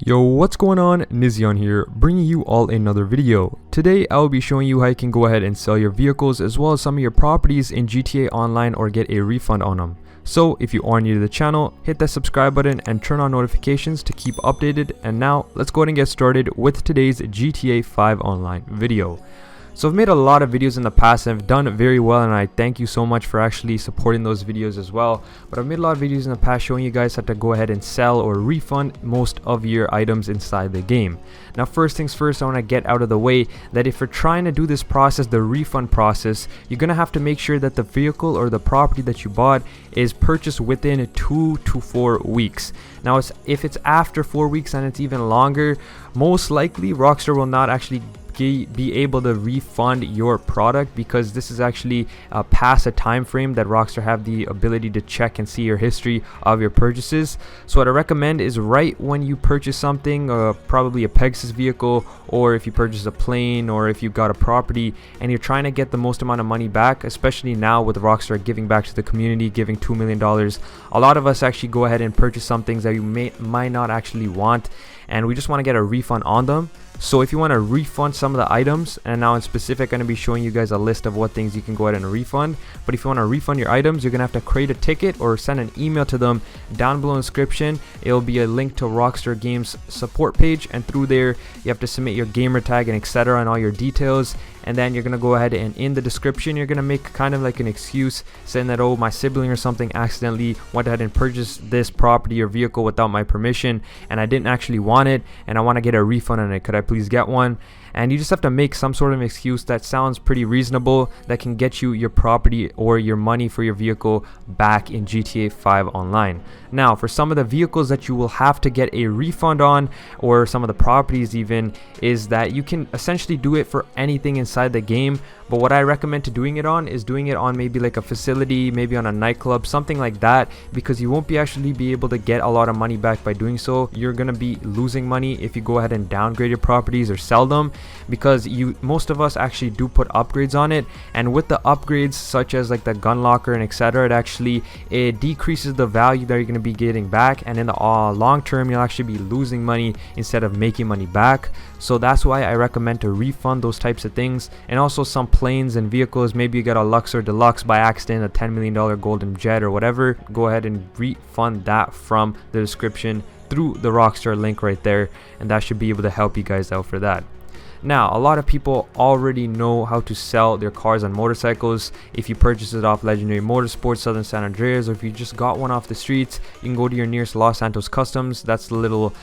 Yo, what's going on? Nizion here, bringing you all another video. Today I will be showing you how you can go ahead and sell your vehicles as well as some of your properties in GTA Online or get a refund on them. So if you are new to the channel, hit that subscribe button and turn on notifications to keep updated. And now let's go ahead and get started with today's GTA 5 Online video. So I've made a lot of videos in the past and I've done very well, and I thank you so much for actually supporting those videos as well. But I've made a lot of videos in the past showing you guys how to go ahead and sell or refund most of your items inside the game. Now first things first, I want to get out of the way that if you're trying to do this process, the refund process, you're going to have to make sure that the vehicle or the property that you bought is purchased within 2 to 4 weeks. Now if it's after 4 weeks and it's even longer, most likely Rockstar will not actually be able to refund your product, because this is actually past a time frame that Rockstar have the ability to check and see your history of your purchases. So what I recommend is right when you purchase something, probably a Pegasus vehicle, or if you purchase a plane, or if you got a property and you're trying to get the most amount of money back, especially now with Rockstar giving back to the community, giving $2 million, a lot of us actually go ahead and purchase some things that you might not actually want, and we just want to get a refund on them. So if you want to refund some of the items, and now in specific I'm going to be showing you guys a list of what things you can go ahead and refund, but if you want to refund your items, you're going to have to create a ticket or send an email to them. Down below in the description it'll be a link to Rockstar Games support page, and through there you have to submit your gamer tag and etc and all your details. And then you're going to go ahead and in the description you're going to make kind of like an excuse saying that, oh, my sibling or something accidentally went ahead and purchased this property or vehicle without my permission and I didn't actually want it and I want to get a refund on it. Could I please get one? And you just have to make some sort of excuse that sounds pretty reasonable that can get you your property or your money for your vehicle back in GTA 5 Online. Now for some of the vehicles that you will have to get a refund on, or some of the properties even, is that you can essentially do it for anything inside the game, but what I recommend to doing it on is doing it on maybe like a facility, maybe on a nightclub, something like that, because you won't be actually be able to get a lot of money back by doing so. You're gonna be losing money if you go ahead and downgrade your properties or sell them, because most of us actually do put upgrades on it, and with the upgrades such as like the gun locker and etc, it decreases the value that you're going to be getting back, and in the long term you'll actually be losing money instead of making money back. So that's why I recommend to refund those types of things. And also some planes and vehicles, maybe you got a Luxor Deluxe by accident, a $10 million golden jet or whatever, go ahead and refund that from the description through the Rockstar link right there, and that should be able to help you guys out for that. Now a lot of people already know how to sell their cars and motorcycles. If you purchase it off Legendary Motorsports, Southern San Andreas, or if you just got one off the streets, you can go to your nearest Los Santos Customs. That's the little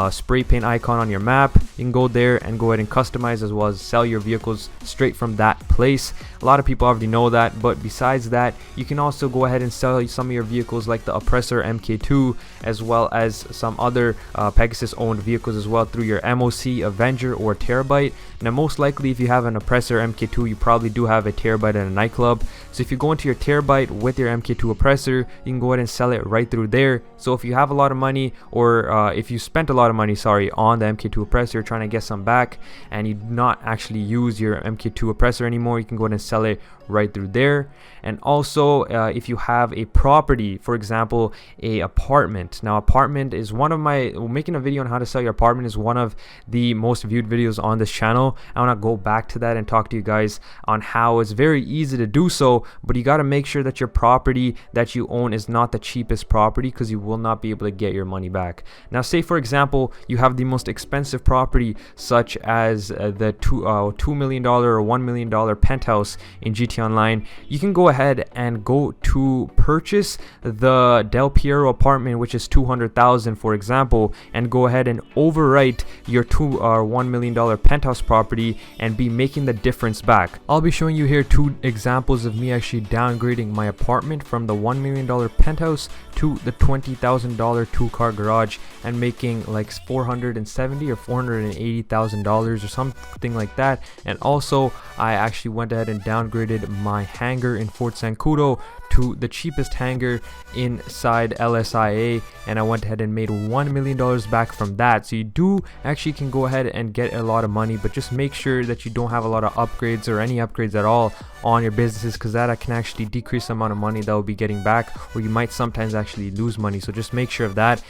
spray paint icon on your map. You can go there and go ahead and customize as well as sell your vehicles straight from that place. A lot of people already know that, but besides that, you can also go ahead and sell some of your vehicles like the Oppressor MK2, as well as some other Pegasus owned vehicles as well through your MOC, Avenger, or Terabyte. Now most likely if you have an Oppressor MK2, you probably do have a Terabyte at a nightclub. So if you go into your Terabyte with your MK2 Oppressor, you can go ahead and sell it right through there. So if you have a lot of money, or if you spent a lot of money, sorry, on the MK2 Oppressor, you're trying to get some back and you do not actually use your MK2 Oppressor anymore, you can go ahead and sell it right through there. And also if you have a property, for example a apartment. Now apartment is one of making a video on how to sell your apartment is one of the most viewed videos on this channel. I want to go back to that and talk to you guys on how it's very easy to do so, but you got to make sure that your property that you own is not the cheapest property, because you will not be able to get your money back. Now say for example you have the most expensive property, such as the $2 million or $1 million penthouse in GTA Online. You can go ahead and go to purchase the Del Piero apartment, which is $200,000 for example, and go ahead and overwrite your $1 million penthouse property and be making the difference back. I'll be showing you here 2 examples of me actually downgrading my apartment from the $1 million penthouse to the $20,000 2-car garage and making like $470,000 or $480,000 or something like that. And also I actually went ahead and downgraded my hangar in Fort Zancudo to the cheapest hangar inside LSIA, and I went ahead and made $1 million back from that. So you do actually can go ahead and get a lot of money, but just make sure that you don't have a lot of upgrades or any upgrades at all on your businesses, because that can actually decrease the amount of money that will be getting back, or you might sometimes actually lose money. So just make sure of that.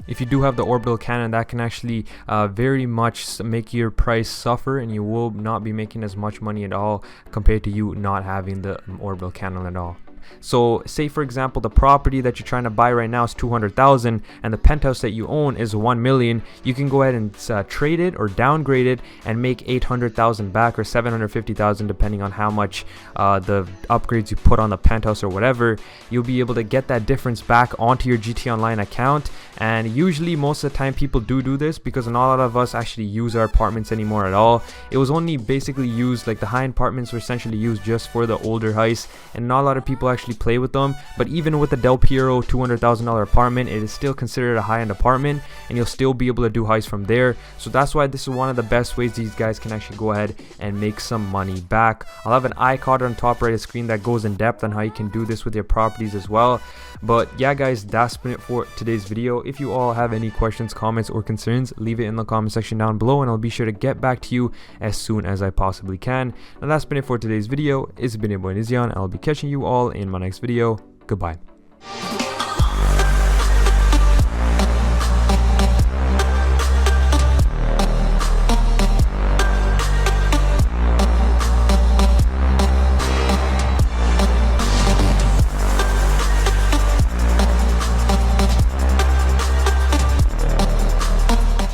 If you do have the orbital cannon, that can actually very much make your price suffer, and you will not be making as much money at all compared to you not having the orbital cannon at all. So say for example the property that you're trying to buy right now is 200,000 and the penthouse that you own is 1 million. You can go ahead and trade it or downgrade it and make 800,000 back, or 750,000 depending on how much the upgrades you put on the penthouse or whatever. You'll be able to get that difference back onto your GTA Online account. And usually most of the time people do this because not a lot of us actually use our apartments anymore at all. It was only basically used, like the high-end apartments were essentially used just for the older heists, and not a lot of people actually play with them. But even with the Del Piero $200,000 apartment, it is still considered a high-end apartment, and you'll still be able to do heists from there. So that's why this is one of the best ways these guys can actually go ahead and make some money back. I'll have an icon on top right of the screen that goes in depth on how you can do this with your properties as well. But yeah guys, that's been it for today's video. If you all have any questions, comments, or concerns, leave it in the comment section down below, and I'll be sure to get back to you as soon as I possibly can. Now that's been it for today's video. It's been your boy Nizion. I'll be catching you all in my next video. Goodbye.